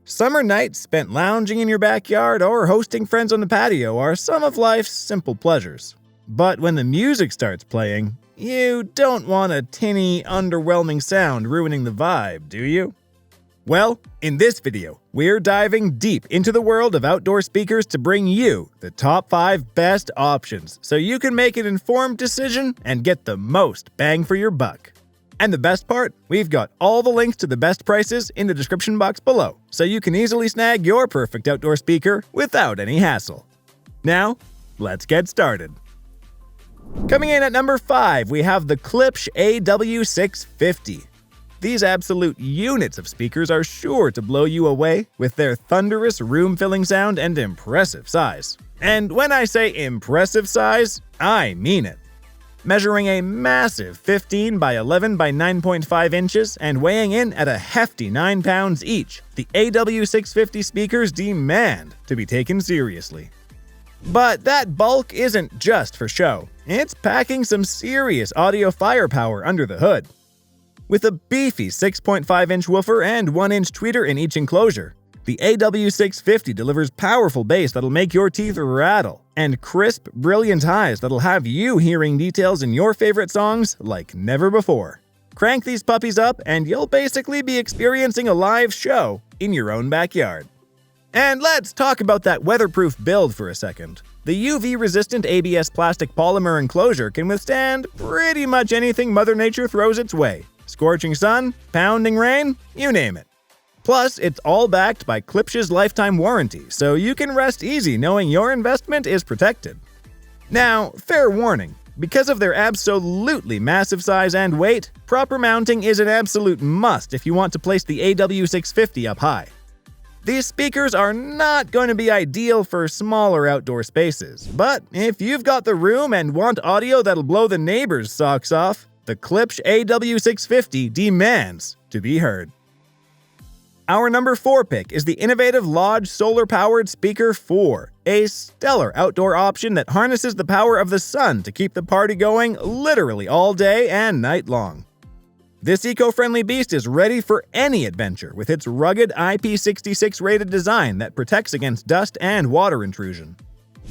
Summer nights spent lounging in your backyard or hosting friends on the patio are some of life's simple pleasures. But when the music starts playing, you don't want a tinny, underwhelming sound ruining the vibe, do you? Well, in this video, we're diving deep into the world of outdoor speakers to bring you the top 5 best options so you can make an informed decision and get the most bang for your buck. And the best part, we've got all the links to the best prices in the description box below, so you can easily snag your perfect outdoor speaker without any hassle. Now, let's get started. Coming in at number 5, we have the Klipsch AW650. These absolute units of speakers are sure to blow you away with their thunderous room-filling sound and impressive size. And when I say impressive size, I mean it. Measuring a massive 15 by 11 by 9.5 inches and weighing in at a hefty 9 pounds each, the AW650 speakers demand to be taken seriously. But that bulk isn't just for show. It's packing some serious audio firepower under the hood. With a beefy 6.5-inch woofer and 1-inch tweeter in each enclosure, the AW650 delivers powerful bass that'll make your teeth rattle, and crisp, brilliant highs that'll have you hearing details in your favorite songs like never before. Crank these puppies up and you'll basically be experiencing a live show in your own backyard. And let's talk about that weatherproof build for a second. The UV-resistant ABS plastic polymer enclosure can withstand pretty much anything Mother Nature throws its way. Scorching sun, pounding rain, you name it. Plus, it's all backed by Klipsch's lifetime warranty, so you can rest easy knowing your investment is protected. Now, fair warning, because of their absolutely massive size and weight, proper mounting is an absolute must if you want to place the AW650 up high. These speakers are not going to be ideal for smaller outdoor spaces, but if you've got the room and want audio that'll blow the neighbors' socks off, the Klipsch AW650 demands to be heard. Our number 4 pick is the innovative Lodge solar-powered Speaker 4, a stellar outdoor option that harnesses the power of the sun to keep the party going literally all day and night long. This eco-friendly beast is ready for any adventure with its rugged IP66 rated design that protects against dust and water intrusion.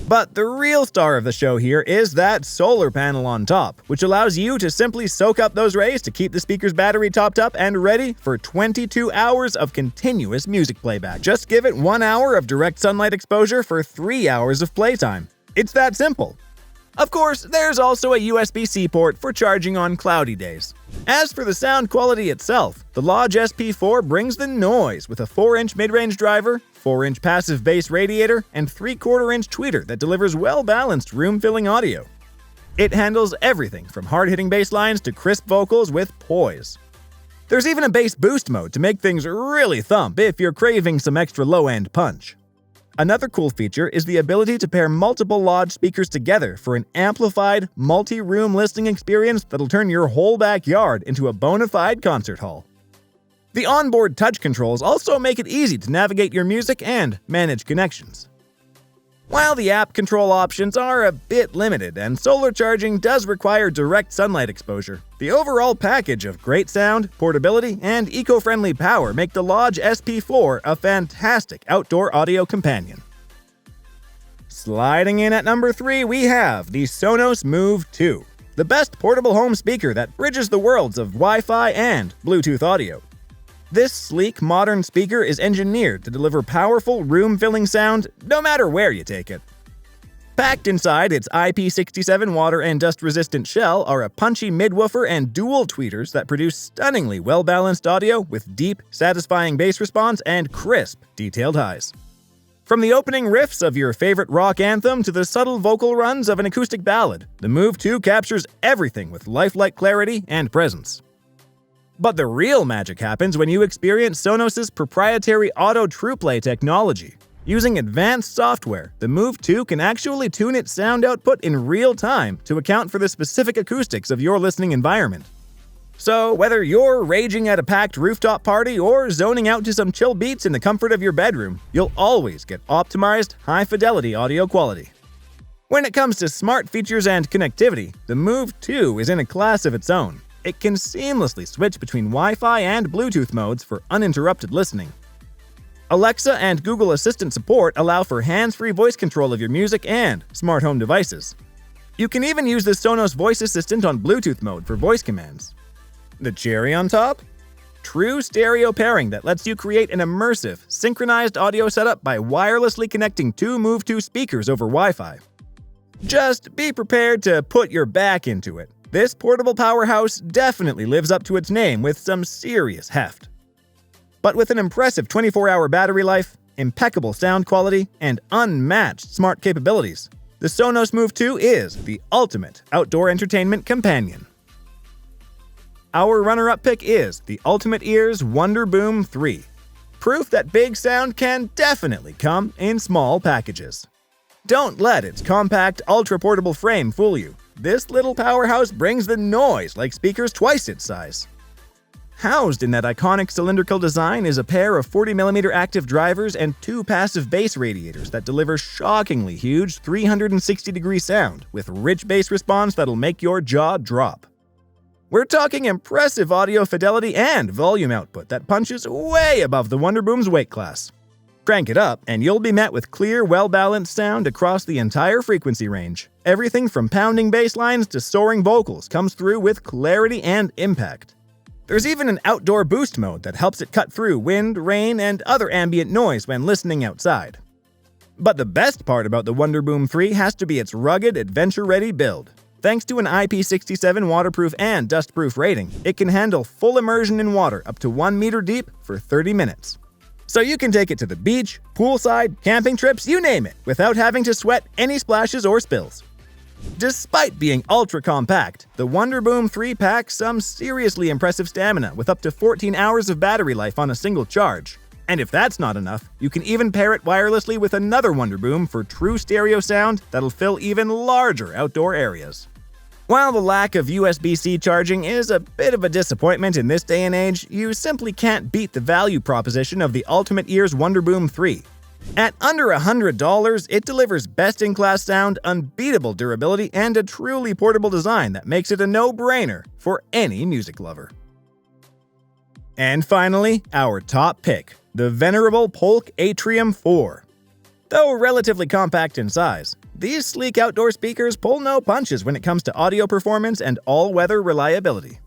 But the real star of the show here is that solar panel on top, which allows you to simply soak up those rays to keep the speaker's battery topped up and ready for 22 hours of continuous music playback. Just give it 1 hour of direct sunlight exposure for 3 hours of playtime. It's that simple. Of course, there's also a USB-C port for charging on cloudy days. As for the sound quality itself, the Lodge SP4 brings the noise with a 4-inch mid-range driver, 4-inch passive bass radiator, and 3/4-inch tweeter that delivers well-balanced room-filling audio. It handles everything from hard-hitting bass lines to crisp vocals with poise. There's even a bass boost mode to make things really thump if you're craving some extra low-end punch. Another cool feature is the ability to pair multiple Lodge speakers together for an amplified, multi-room listening experience that'll turn your whole backyard into a bona fide concert hall. The onboard touch controls also make it easy to navigate your music and manage connections. While the app control options are a bit limited and solar charging does require direct sunlight exposure, the overall package of great sound, portability, and eco-friendly power make the Lodge SP4 a fantastic outdoor audio companion. Sliding in at number 3, we have the Sonos Move 2, the best portable home speaker that bridges the worlds of Wi-Fi and Bluetooth audio. This sleek, modern speaker is engineered to deliver powerful, room-filling sound no matter where you take it. Packed inside its IP67 water and dust-resistant shell are a punchy mid-woofer and dual tweeters that produce stunningly well-balanced audio with deep, satisfying bass response and crisp, detailed highs. From the opening riffs of your favorite rock anthem to the subtle vocal runs of an acoustic ballad, the Move 2 captures everything with lifelike clarity and presence. But the real magic happens when you experience Sonos' proprietary Auto TruePlay technology. Using advanced software, the Move 2 can actually tune its sound output in real time to account for the specific acoustics of your listening environment. So whether you're raging at a packed rooftop party or zoning out to some chill beats in the comfort of your bedroom, you'll always get optimized, high-fidelity audio quality. When it comes to smart features and connectivity, the Move 2 is in a class of its own. It can seamlessly switch between Wi-Fi and Bluetooth modes for uninterrupted listening. Alexa and Google Assistant support allow for hands-free voice control of your music and smart home devices. You can even use the Sonos voice assistant on Bluetooth mode for voice commands. The cherry on top? True stereo pairing that lets you create an immersive, synchronized audio setup by wirelessly connecting two Move 2 speakers over Wi-Fi. Just be prepared to put your back into it. This portable powerhouse definitely lives up to its name with some serious heft. But with an impressive 24-hour battery life, impeccable sound quality, and unmatched smart capabilities, the Sonos Move 2 is the ultimate outdoor entertainment companion. Our runner-up pick is the Ultimate Ears Wonderboom 3. Proof that big sound can definitely come in small packages. Don't let its compact, ultra-portable frame fool you. This little powerhouse brings the noise like speakers twice its size. Housed in that iconic cylindrical design is a pair of 40mm active drivers and two passive bass radiators that deliver shockingly huge 360-degree sound with rich bass response that'll make your jaw drop. We're talking impressive audio fidelity and volume output that punches way above the Wonderboom's weight class. Crank it up, and you'll be met with clear, well-balanced sound across the entire frequency range. Everything from pounding bass lines to soaring vocals comes through with clarity and impact. There's even an outdoor boost mode that helps it cut through wind, rain, and other ambient noise when listening outside. But the best part about the Wonderboom 3 has to be its rugged, adventure-ready build. Thanks to an IP67 waterproof and dustproof rating, it can handle full immersion in water up to 1 meter deep for 30 minutes. So you can take it to the beach, poolside, camping trips, you name it, without having to sweat any splashes or spills. Despite being ultra-compact, the Wonderboom 3 packs some seriously impressive stamina with up to 14 hours of battery life on a single charge. And if that's not enough, you can even pair it wirelessly with another Wonderboom for true stereo sound that'll fill even larger outdoor areas. While the lack of USB-C charging is a bit of a disappointment in this day and age, you simply can't beat the value proposition of the Ultimate Ears Wonderboom 3. At under $100, it delivers best-in-class sound, unbeatable durability, and a truly portable design that makes it a no-brainer for any music lover. And finally, our top pick, the venerable Polk Atrium 4. Though relatively compact in size, these sleek outdoor speakers pull no punches when it comes to audio performance and all-weather reliability.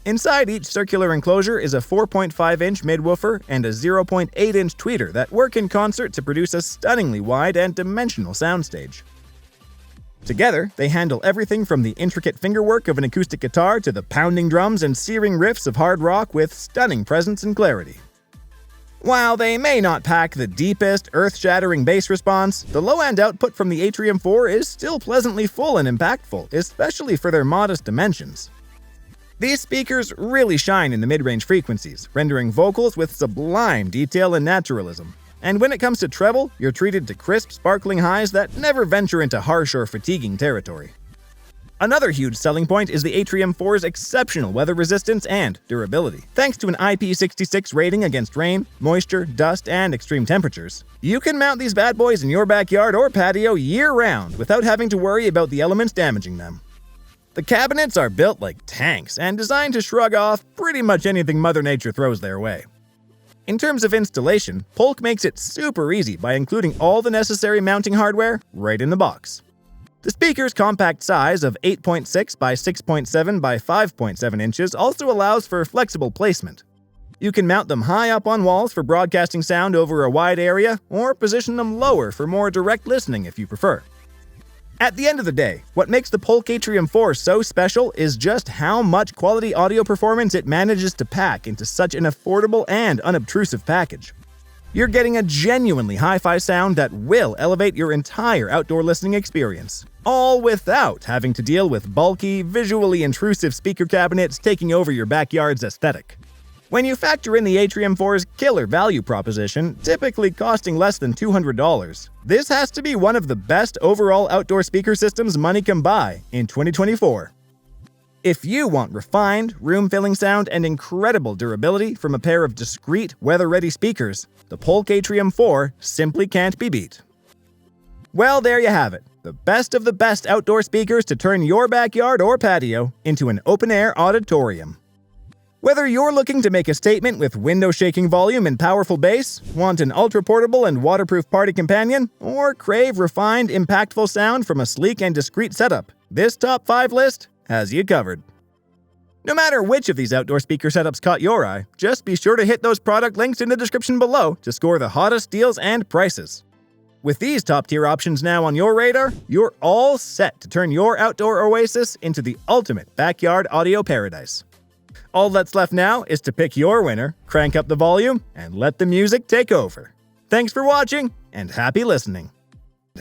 Inside each circular enclosure is a 4.5-inch midwoofer and a 0.8-inch tweeter that work in concert to produce a stunningly wide and dimensional soundstage. Together, they handle everything from the intricate fingerwork of an acoustic guitar to the pounding drums and searing riffs of hard rock with stunning presence and clarity. While they may not pack the deepest, earth-shattering bass response, the low-end output from the Atrium 4 is still pleasantly full and impactful, especially for their modest dimensions. These speakers really shine in the mid-range frequencies, rendering vocals with sublime detail and naturalism. And when it comes to treble, you're treated to crisp, sparkling highs that never venture into harsh or fatiguing territory. Another huge selling point is the Atrium 4's exceptional weather resistance and durability. Thanks to an IP66 rating against rain, moisture, dust, and extreme temperatures, you can mount these bad boys in your backyard or patio year-round without having to worry about the elements damaging them. The cabinets are built like tanks and designed to shrug off pretty much anything Mother Nature throws their way. In terms of installation, Polk makes it super easy by including all the necessary mounting hardware right in the box. The speaker's compact size of 8.6 by 6.7 by 5.7 inches also allows for flexible placement. You can mount them high up on walls for broadcasting sound over a wide area, or position them lower for more direct listening if you prefer. At the end of the day, what makes the Polk Atrium 4 so special is just how much quality audio performance it manages to pack into such an affordable and unobtrusive package. You're getting a genuinely hi-fi sound that will elevate your entire outdoor listening experience, all without having to deal with bulky, visually intrusive speaker cabinets taking over your backyard's aesthetic. When you factor in the Atrium 4's killer value proposition, typically costing less than $200, this has to be one of the best overall outdoor speaker systems money can buy in 2024. If you want refined, room-filling sound and incredible durability from a pair of discreet, weather-ready speakers, the Polk Atrium 4 simply can't be beat. Well, there you have it. The best of the best outdoor speakers to turn your backyard or patio into an open-air auditorium. Whether you're looking to make a statement with window-shaking volume and powerful bass, want an ultra-portable and waterproof party companion, or crave refined, impactful sound from a sleek and discreet setup, this top 5 list has you covered. No matter which of these outdoor speaker setups caught your eye, just be sure to hit those product links in the description below to score the hottest deals and prices. With these top-tier options now on your radar, you're all set to turn your outdoor oasis into the ultimate backyard audio paradise. All that's left now is to pick your winner, crank up the volume, and let the music take over. Thanks for watching, and happy listening.